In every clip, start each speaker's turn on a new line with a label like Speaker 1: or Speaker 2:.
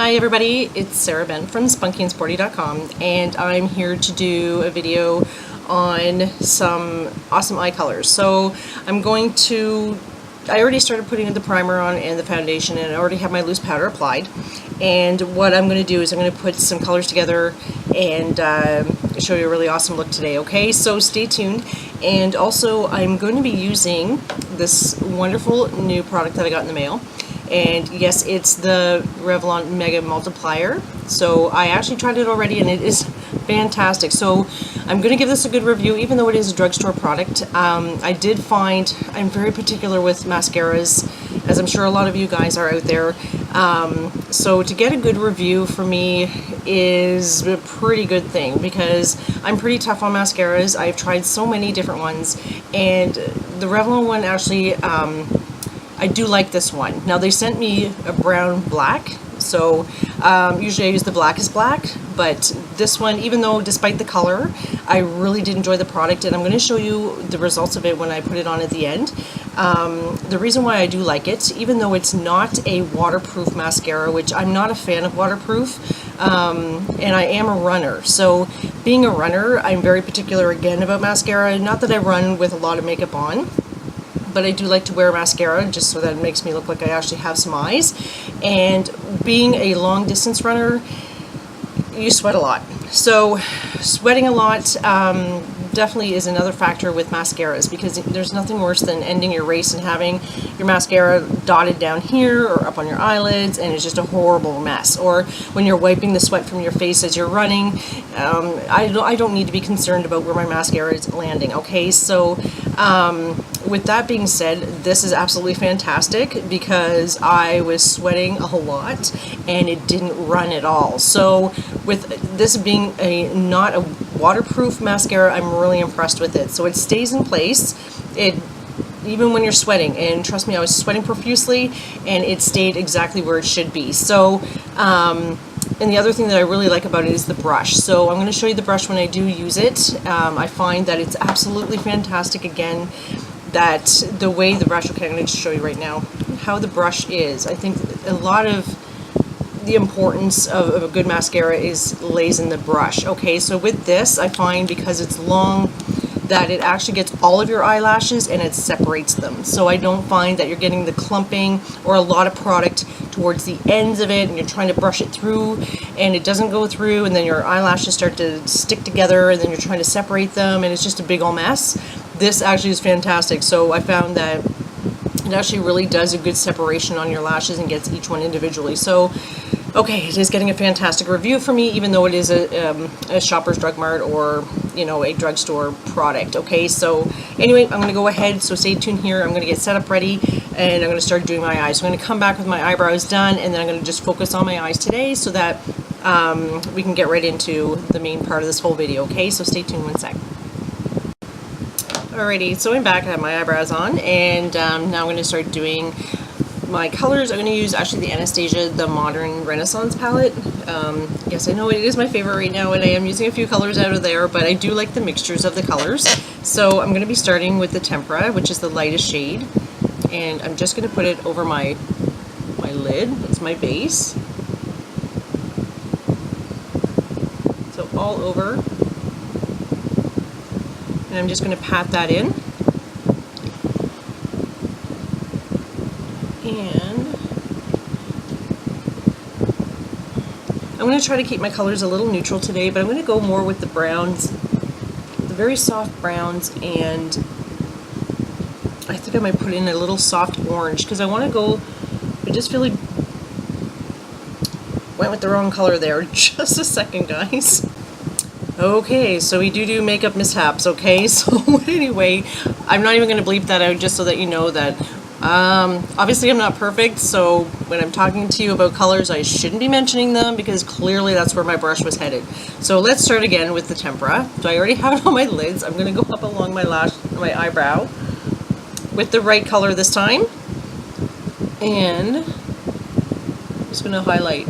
Speaker 1: Hi everybody, it's Sarah Ben from spunkyandsporty.com, and I'm here to do a video on some awesome eye colors. So I already started putting the primer on and the foundation, and I already have my loose powder applied. And what I'm going to do is I'm going to put some colors together and show you a really awesome look today, okay? So stay tuned. And also I'm going to be using this wonderful new product that I got in the mail. And yes, it's the Revlon Mega Multiplier. So I actually tried it already and it is fantastic. So I'm going to give this a good review, even though it is a drugstore product. I did find I'm very particular with mascaras, as I'm sure a lot of you guys are out there. So to get a good review for me is a pretty good thing, because I'm pretty tough on mascaras. I've tried so many different ones, and the Revlon one actually, I do like this one. Now they sent me a brown black, so usually I use the blackest black, but this one, even though despite the color, I really did enjoy the product, and I'm going to show you the results of it when I put it on at the end. The reason why I do like it, even though it's not a waterproof mascara, which I'm not a fan of waterproof, and I am a runner. So being a runner, I'm very particular again about mascara. Not that I run with a lot of makeup on, but I do like to wear mascara just so that it makes me look like I actually have some eyes. And being a long distance runner, you sweat a lot. So sweating a lot definitely is another factor with mascaras, because there's nothing worse than ending your race and having your mascara dotted down here or up on your eyelids, and it's just a horrible mess. Or when you're wiping the sweat from your face as you're running, I don't need to be concerned about where my mascara is landing, okay? So with that being said, this is absolutely fantastic, because I was sweating a lot and it didn't run at all. So with this being not a waterproof mascara, I'm really impressed with it. So it stays in place, even when you're sweating, and trust me, I was sweating profusely and it stayed exactly where it should be. So and the other thing that I really like about it is the brush. So I'm going to show you the brush when I do use it. I find that it's absolutely fantastic. Again, that the way the brush, okay, I'm going to show you right now how the brush is. I think a lot of the importance of a good mascara lays in the brush. Okay, so with this, I find because it's long, that it actually gets all of your eyelashes and it separates them. So I don't find that you're getting the clumping or a lot of product towards the ends of it, and you're trying to brush it through and it doesn't go through, and then your eyelashes start to stick together, and then you're trying to separate them, and it's just a big old mess. This actually is fantastic. So I found that it actually really does a good separation on your lashes and gets each one individually. So okay, it is getting a fantastic review for me, even though it is a Shoppers Drug Mart or, you know, a drugstore product. Okay, so anyway, I'm going to go ahead, so stay tuned here. I'm going to get set up ready, and I'm going to start doing my eyes. So I'm going to come back with my eyebrows done, and then I'm going to just focus on my eyes today, so that we can get right into the main part of this whole video. Okay, so stay tuned one sec. Alrighty, so I'm back. I have my eyebrows on, and now I'm going to start doing my colors. I'm going to use actually the Anastasia, the Modern Renaissance palette. Yes, I know it is my favorite right now, and I am using a few colors out of there, but I do like the mixtures of the colors. So I'm going to be starting with the Tempera, which is the lightest shade, and I'm just going to put it over my lid. It's my base. So all over, and I'm just going to pat that in. And I'm going to try to keep my colors a little neutral today, but I'm going to go more with the browns, the very soft browns, and I think I might put in a little soft orange, because I want to go, I just feel like went with the wrong color there. Just a second, guys. Okay, so we do makeup mishaps, okay? So anyway, I'm not even going to bleep that out, just so that you know that obviously I'm not perfect, so when I'm talking to you about colors, I shouldn't be mentioning them, because clearly that's where my brush was headed. So let's start again with the Tempera. So I already have it on my lids. I'm going to go up along my eyebrow with the right color this time, and I'm just going to highlight.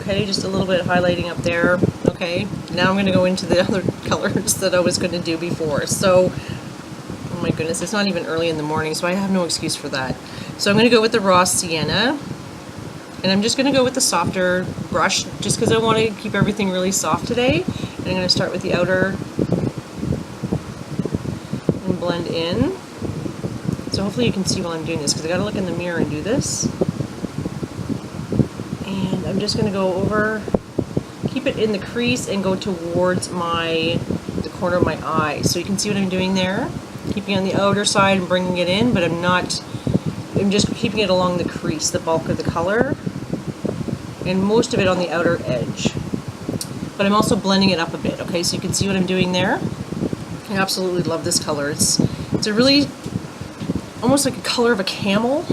Speaker 1: Okay, just a little bit of highlighting up there. Okay, now I'm going to go into the other colors that I was going to do before. So oh my goodness, it's not even early in the morning, so I have no excuse for that. So I'm going to go with the raw Sienna, And I'm just going to go with the softer brush just because I want to keep everything really soft today. And I'm going to start with the outer and blend in. So hopefully you can see while I'm doing this because I got to look in the mirror and do this. And I'm just going to go over, keep it in the crease and go towards the corner of my eye. So you can see what I'm doing there. Keeping it on the outer side and bringing it in, but I'm just keeping it along the crease, the bulk of the color, and most of it on the outer edge. But I'm also blending it up a bit, okay? So you can see what I'm doing there. I absolutely love this color. It's a really, almost like a color of a camel.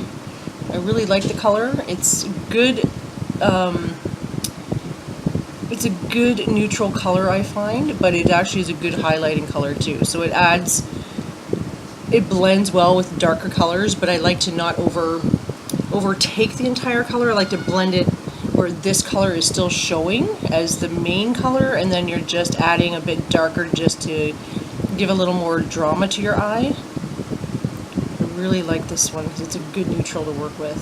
Speaker 1: I really like the color. It's good, it's a good neutral color, I find, but it actually is a good highlighting color too. So it blends well with darker colors, but I like to not overtake the entire color. I like to blend it where this color is still showing as the main color, and then you're just adding a bit darker just to give a little more drama to your eye. I really like this one because it's a good neutral to work with.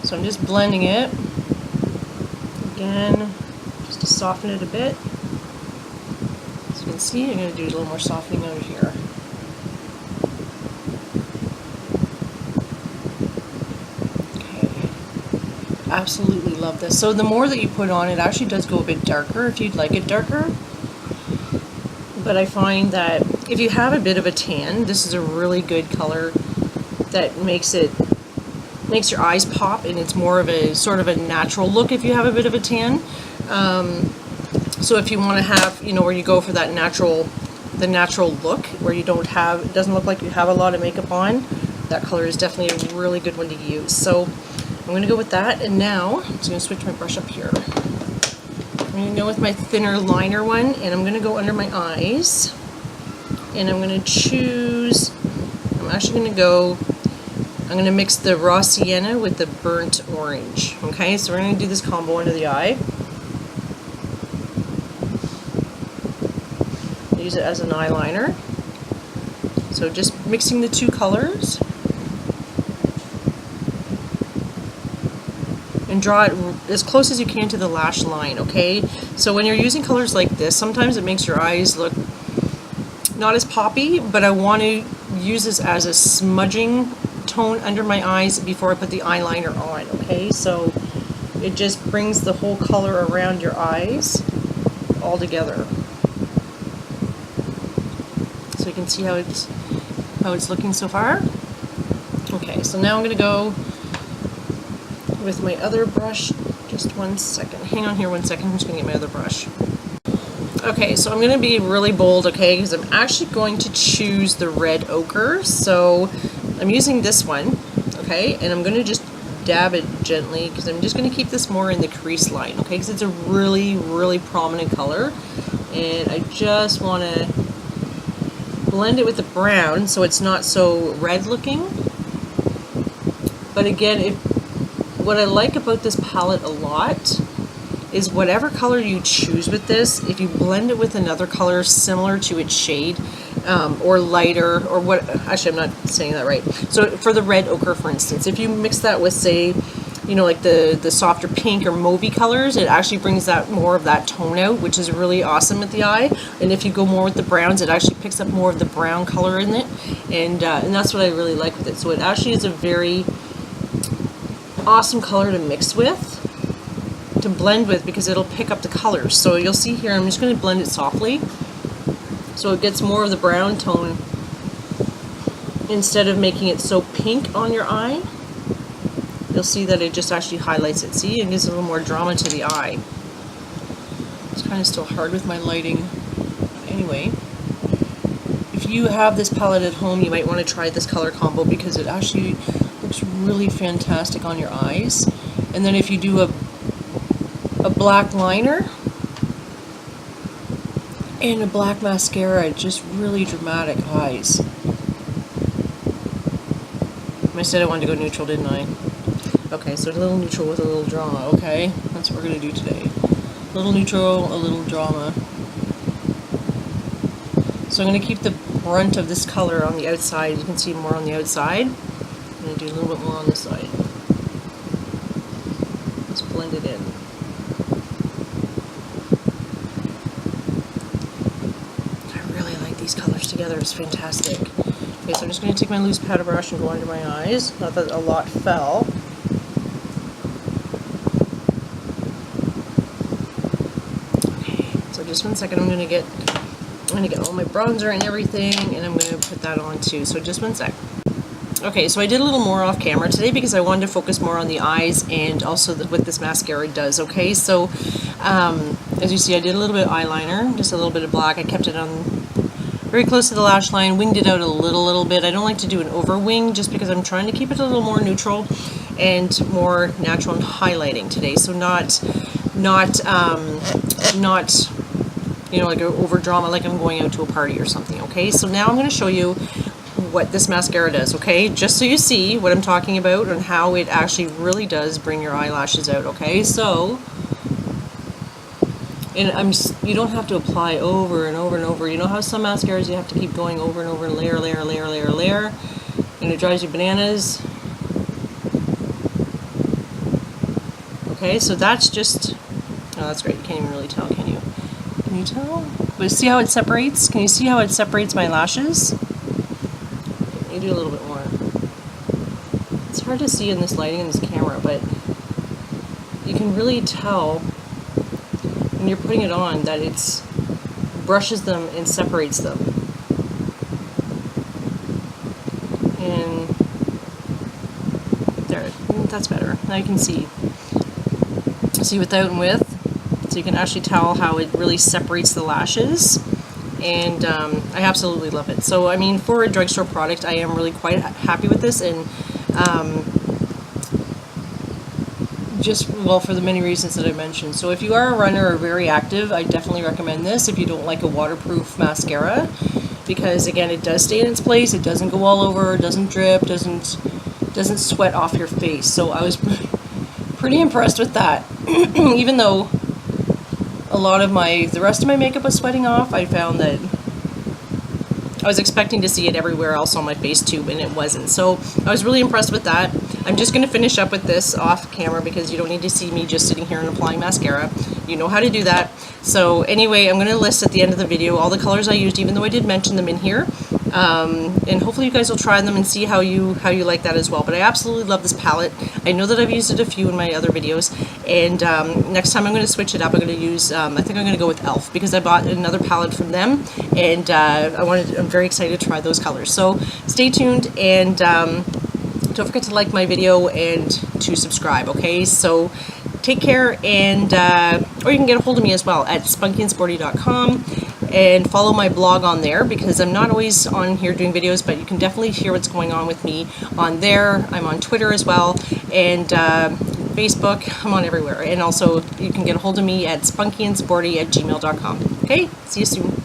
Speaker 1: So I'm just blending it again just to soften it a bit. As you can see, I'm going to do a little more softening out here. Absolutely love this. So the more that you put on, it actually does go a bit darker if you'd like it darker. But I find that if you have a bit of a tan, this is a really good color that makes your eyes pop, and it's more of a sort of a natural look if you have a bit of a tan. So if you want to have, where you go for that the natural look, where you don't have, it doesn't look like you have a lot of makeup on, that color is definitely a really good one to use. So I'm going to go with that, and now I'm just going to switch my brush up here. I'm going to go with my thinner liner one, and I'm going to go under my eyes, and I'm going to choose, I'm going to mix the raw sienna with the burnt orange. Okay, so we're going to do this combo under the eye. Use it as an eyeliner. So just mixing the two colors. And draw it as close as you can to the lash line, okay? So when you're using colors like this, sometimes it makes your eyes look not as poppy, but I want to use this as a smudging tone under my eyes before I put the eyeliner on, okay? So it just brings the whole color around your eyes all together. So you can see how it's looking so far. Okay, so now I'm going to go with my other brush. Just 1 second. Hang on here 1 second. I'm just going to get my other brush. Okay, so I'm going to be really bold, okay, because I'm actually going to choose the red ochre. So I'm using this one, okay, and I'm going to just dab it gently because I'm just going to keep this more in the crease line, okay, because it's a really, really prominent color, and I just want to blend it with the brown so it's not so red looking. But again, what I like about this palette a lot is whatever color you choose with this, if you blend it with another color similar to its shade, or lighter, or what, actually I'm not saying that right. So for the red ochre, for instance, if you mix that with, say, like the softer pink or mauvey colors, it actually brings that more of that tone out, which is really awesome with the eye. And if you go more with the browns, it actually picks up more of the brown color in it, and that's what I really like with it. So it actually is a very awesome color to mix with, to blend with, because it'll pick up the colors. So you'll see here, I'm just going to blend it softly so it gets more of the brown tone instead of making it so pink on your eye. You'll see that it just actually highlights it. See, it gives a little more drama to the eye. It's kind of still hard with my lighting. Anyway, if you have this palette at home, you might want to try this color combo because it actually looks really fantastic on your eyes. And then if you do a black liner and a black mascara, just really dramatic eyes. I said I wanted to go neutral, didn't I? Okay, so a little neutral with a little drama, okay? That's what we're going to do today. A little neutral, a little drama. So I'm going to keep the brunt of this color on the outside. You can see more on the outside. I'm going to do a little bit more on this side. blend it in. I really like these colors together. It's fantastic. Okay, so I'm just going to take my loose powder brush and go under my eyes. Not that a lot fell. Okay, so just 1 second. I'm going to get all my bronzer and everything, and I'm going to put that on too. So just 1 sec. Okay, so I did a little more off camera today because I wanted to focus more on the eyes and also what this mascara does. Okay, so as you see, I did a little bit of eyeliner, just a little bit of black. I kept it on very close to the lash line, winged it out a little bit. I don't like to do an over wing just because I'm trying to keep it a little more neutral and more natural and highlighting today. So not you know, like an over drama, like I'm going out to a party or something. Okay, so now I'm going to show you what this mascara does, okay? Just so you see what I'm talking about and how it actually really does bring your eyelashes out, okay? So, and you don't have to apply over and over and over. You know how some mascaras you have to keep going over and over, layer, and it drives you bananas. Okay, so that's just, oh, that's great. You can't even really tell, can you? Can you tell? But see how it separates? Can you see how it separates my lashes? You do a little bit more. It's hard to see in this lighting in this camera, but you can really tell when you're putting it on that it's brushes them and separates them. And there, that's better. Now you can see without and with, so you can actually tell how it really separates the lashes. And I absolutely love it. So I mean, for a drugstore product, I am really quite happy with this, and just, well, for the many reasons that I mentioned. So if you are a runner or very active, I definitely recommend this if you don't like a waterproof mascara, because again, it does stay in its place, it doesn't go all over, doesn't drip, doesn't sweat off your face. So I was pretty impressed with that. Even though a lot of the rest of my makeup was sweating off, I found that I was expecting to see it everywhere else on my face too, and it wasn't. So I was really impressed with that. I'm just going to finish up with this off camera because you don't need to see me just sitting here and applying mascara. You know how to do that. So anyway, I'm going to list at the end of the video all the colors I used, even though I did mention them in here. And hopefully you guys will try them and see how you like that as well. But I absolutely love this palette. I know that I've used it a few in my other videos, and next time I'm going to switch it up. I'm going to use, I think I'm going to go with e.l.f. because I bought another palette from them, and I'm very excited to try those colors. So stay tuned, and don't forget to like my video and to subscribe, okay? So take care, and or you can get a hold of me as well at spunkyandsporty.com. and follow my blog on there, because I'm not always on here doing videos, but you can definitely hear what's going on with me on there. I'm on Twitter as well, and Facebook. I'm on everywhere. And also you can get a hold of me at spunkyandsporty@gmail.com. Okay, see you soon.